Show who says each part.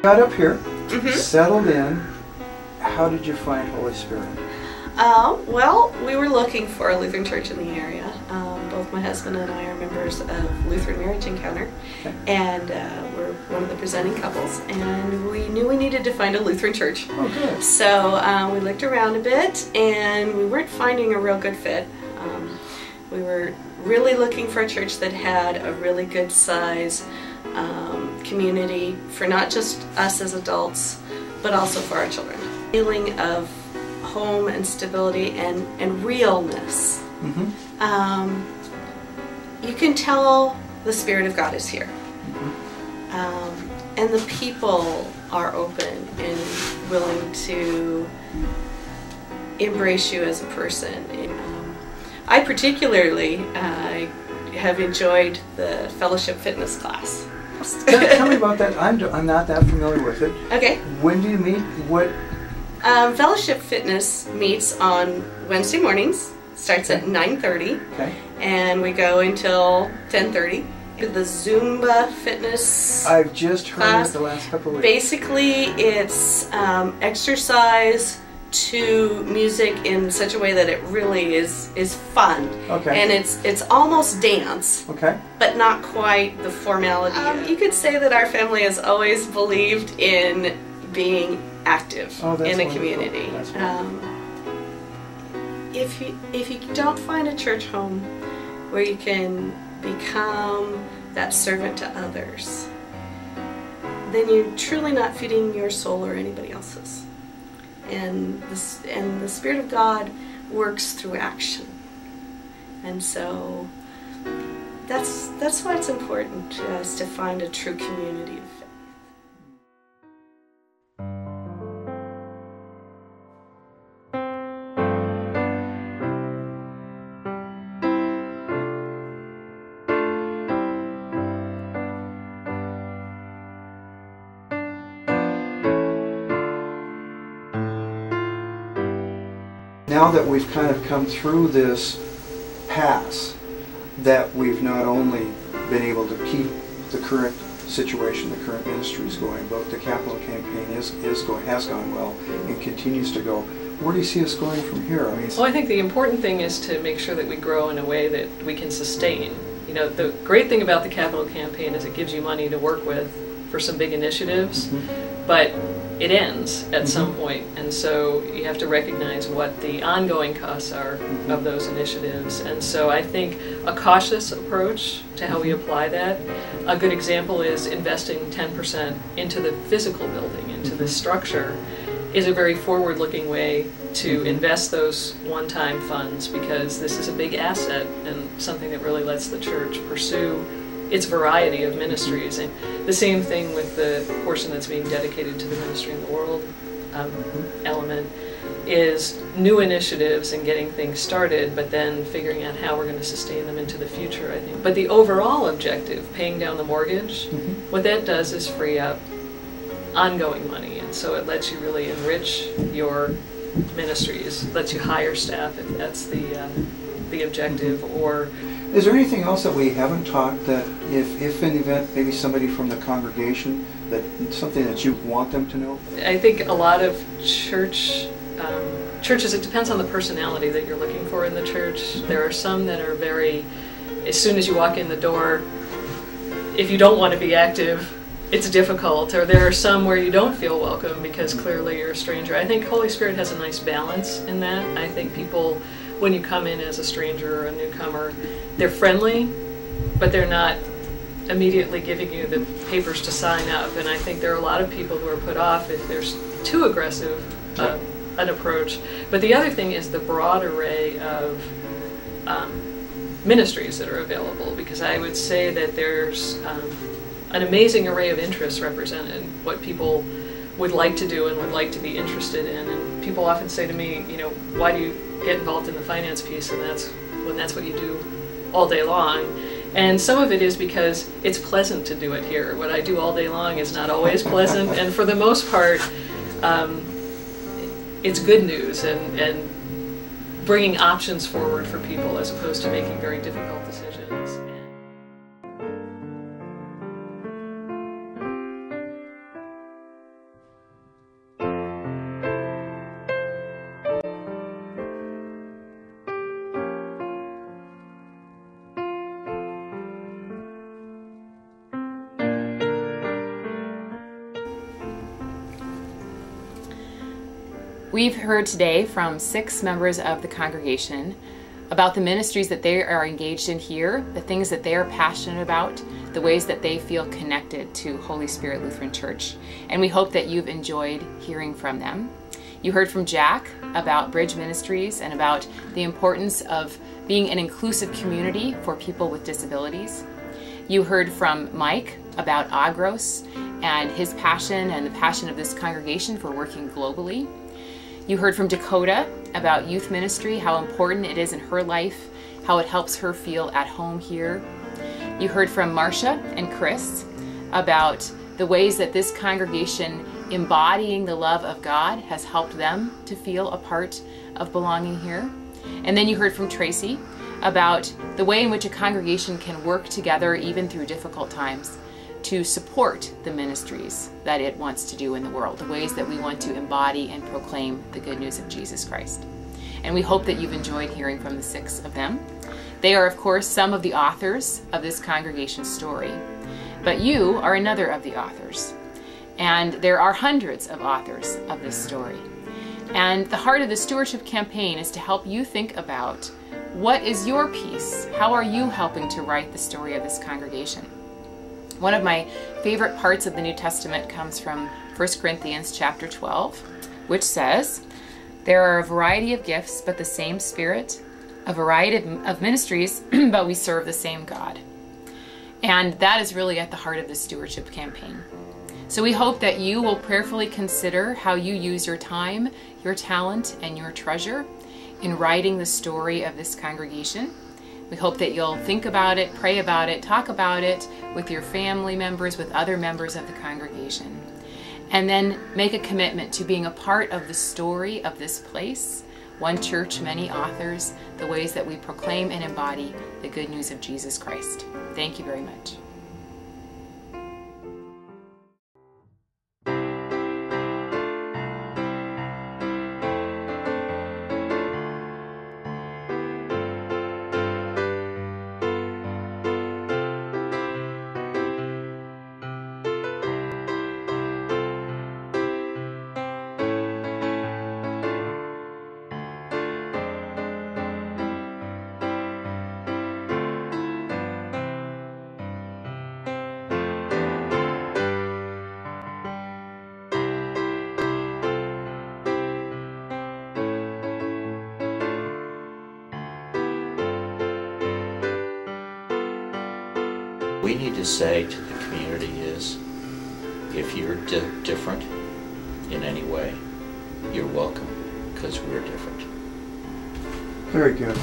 Speaker 1: Got up here, settled in. How did you find Holy Spirit?
Speaker 2: Well, we were looking for a Lutheran church in the area. Both my husband and I are members of Lutheran Marriage Encounter, and we're one of the presenting couples, and we knew we needed to find a Lutheran church.
Speaker 1: Oh, good.
Speaker 2: So we looked around a bit, and we weren't finding a real good fit. We were really looking for a church that had a really good size community for not just us as adults, but also for our children. Feeling of home and stability and realness. You can tell the Spirit of God is here. And the people are open and willing to embrace you as a person. I particularly have enjoyed the fellowship fitness class.
Speaker 1: Tell me about that. I'm not that familiar with it.
Speaker 2: Okay.
Speaker 1: When do you meet? What?
Speaker 2: Fellowship Fitness meets on Wednesday mornings. Starts at 9:30, and we go until 10:30. The Zumba fitness
Speaker 1: I've just heard
Speaker 2: class.
Speaker 1: it the last couple of weeks.
Speaker 2: Basically, it's exercise to music in such a way that it really is fun. And it's almost dance. But not quite the formality. You could say that our family has always believed in being active in a community. If you don't find a church home where you can become that servant to others, then you're truly not feeding your soul or anybody else's. And the Spirit of God works through action. And so that's why it's important to us to find a true community of faith.
Speaker 1: Now that we've kind of come through this pass, that we've not only been able to keep the current situation, the current ministries going, but the capital campaign has gone well and continues to go. Where do you see us going from here? I mean,
Speaker 3: well, I think the important thing is to make sure that we grow in a way that we can sustain. You know, the great thing about the capital campaign is it gives you money to work with for some big initiatives, but it ends at some point, and so you have to recognize what the ongoing costs are of those initiatives. And so I think a cautious approach to how we apply that, a good example is investing 10% into the physical building, into the structure, is a very forward-looking way to invest those one-time funds, because this is a big asset and something that really lets the church pursue its variety of ministries. And the same thing with the portion that's being dedicated to the Ministry in the World element is new initiatives and getting things started, but then figuring out how we're going to sustain them into the future, I think. But the overall objective, paying down the mortgage, what that does is free up ongoing money, and so it lets you really enrich your ministries, lets you hire staff if that's the objective. Or
Speaker 1: is there anything else that we haven't talked that if in the event maybe somebody from the congregation, that something that you want them to know?
Speaker 3: I think a lot of churches, it depends on the personality that you're looking for in the church. There are some that are very, as soon as you walk in the door, if you don't want to be active, it's difficult. Or there are some where you don't feel welcome because clearly you're a stranger. I think Holy Spirit has a nice balance in that. I think people, when you come in as a stranger or a newcomer, they're friendly, but they're not immediately giving you the papers to sign up. And I think there are a lot of people who are put off if there's too aggressive an approach. But the other thing is the broad array of ministries that are available, because I would say that there's an amazing array of interests represented, what people would like to do and would like to be interested in. And people often say to me, you know, why do you get involved in the finance piece, and that's what you do all day long? And some of it is because it's pleasant to do it here. What I do all day long is not always pleasant, and for the most part, it's good news and bringing options forward for people as opposed to making very difficult decisions.
Speaker 4: We've heard today from 6 members of the congregation about the ministries that they are engaged in here, the things that they are passionate about, the ways that they feel connected to Holy Spirit Lutheran Church. And we hope that you've enjoyed hearing from them. You heard from Jack about Bridge Ministries and about the importance of being an inclusive community for people with disabilities. You heard from Mike about Agros and his passion and the passion of this congregation for working globally. You heard from Dakota about youth ministry, how important it is in her life, how it helps her feel at home here. You heard from Marcia and Chris about the ways that this congregation embodying the love of God has helped them to feel a part of belonging here. And then you heard from Tracy about the way in which a congregation can work together even through difficult times to support the ministries that it wants to do in the world, the ways that we want to embody and proclaim the good news of Jesus Christ. And we hope that you've enjoyed hearing from the 6 of them. They are, of course, some of the authors of this congregation's story, but you are another of the authors. And there are hundreds of authors of this story. And the heart of the stewardship campaign is to help you think about what is your piece? How are you helping to write the story of this congregation? One of my favorite parts of the New Testament comes from 1 Corinthians chapter 12, which says, "There are a variety of gifts, but the same Spirit, a variety of ministries, but we serve the same God." And that is really at the heart of the stewardship campaign. So we hope that you will prayerfully consider how you use your time, your talent, and your treasure in writing the story of this congregation. We hope that you'll think about it, pray about it, talk about it with your family members, with other members of the congregation. And then make a commitment to being a part of the story of this place, one church, many authors, the ways that we proclaim and embody the good news of Jesus Christ. Thank you very much.
Speaker 5: We need to say to the community is, if you're different in any way, you're welcome, because we're different.
Speaker 1: Very good.